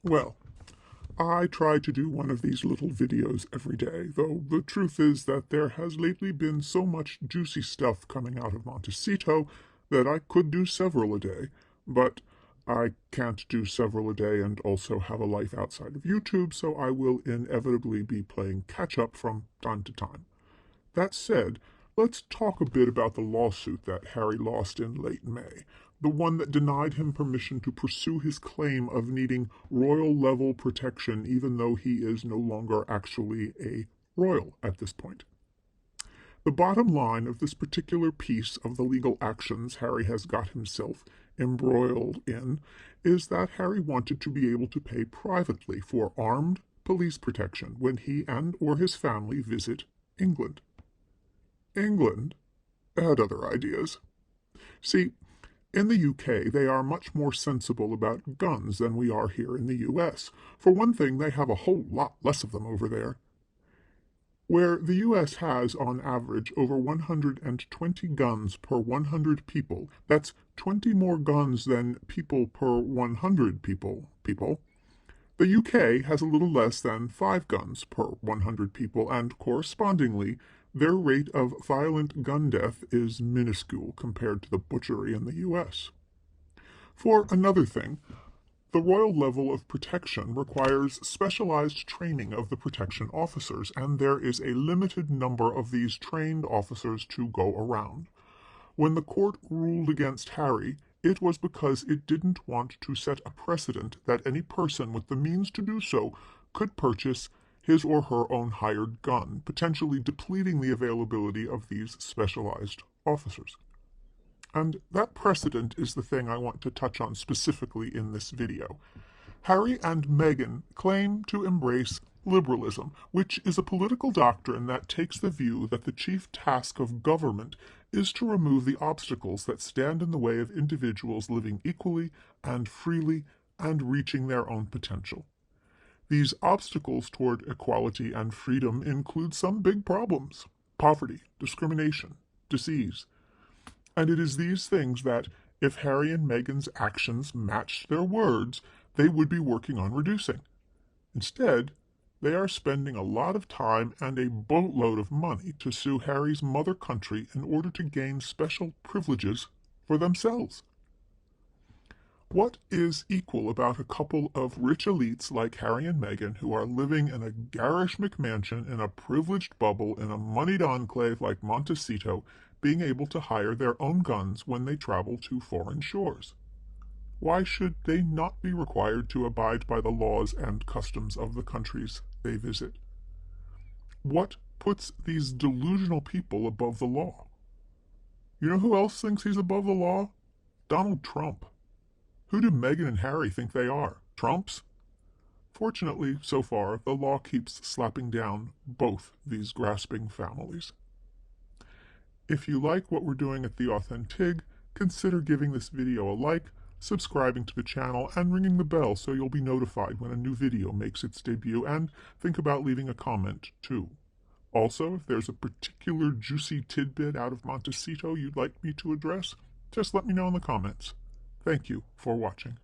Well, I try to do one of these little videos every day, though the truth is that there has lately been so much juicy stuff coming out of Montecito that I could do several a day, but I can't do several a day and also have a life outside of YouTube, so I will inevitably be playing catch-up from time to time. That said, let's talk a bit about the lawsuit that Harry lost in late May, the one that denied him permission to pursue his claim of needing royal-level protection even though he is no longer actually a royal at this point. The bottom line of this particular piece of the legal actions Harry has got himself embroiled in is that Harry wanted to be able to pay privately for armed police protection when he and or his family visit England. England had other ideas. See, in the UK, they are much more sensible about guns than we are here in the US. For one thing, they have a whole lot less of them over there. Where the US has, on average, over 120 guns per 100 people, that's 20 more guns than people per 100 people, the UK has a little less than 5 guns per 100 people, and correspondingly, their rate of violent gun death is minuscule compared to the butchery in the US. For another thing, the royal level of protection requires specialized training of the protection officers, and there is a limited number of these trained officers to go around. When the court ruled against Harry, it was because it didn't want to set a precedent that any person with the means to do so could purchase his or her own hired gun, potentially depleting the availability of these specialized officers. And that precedent is the thing I want to touch on specifically in this video. Harry and Meghan claim to embrace liberalism, which is a political doctrine that takes the view that the chief task of government is to remove the obstacles that stand in the way of individuals living equally and freely and reaching their own potential. These obstacles toward equality and freedom include some big problems: poverty, discrimination, disease. And it is these things that, if Harry and Meghan's actions matched their words, they would be working on reducing. Instead, they are spending a lot of time and a boatload of money to sue Harry's mother country in order to gain special privileges for themselves. What is equal about a couple of rich elites like Harry and Meghan who are living in a garish McMansion in a privileged bubble in a moneyed enclave like Montecito being able to hire their own guns when they travel to foreign shores? Why should they not be required to abide by the laws and customs of the countries they visit? What puts these delusional people above the law? You know who else thinks he's above the law? Donald Trump. Who do Meghan and Harry think they are? Trumps? Fortunately, so far, the law keeps slapping down both these grasping families. If you like what we're doing at The Authentig, consider giving this video a like, subscribing to the channel, and ringing the bell so you'll be notified when a new video makes its debut, and think about leaving a comment, too. Also, if there's a particular juicy tidbit out of Montecito you'd like me to address, just let me know in the comments. Thank you for watching.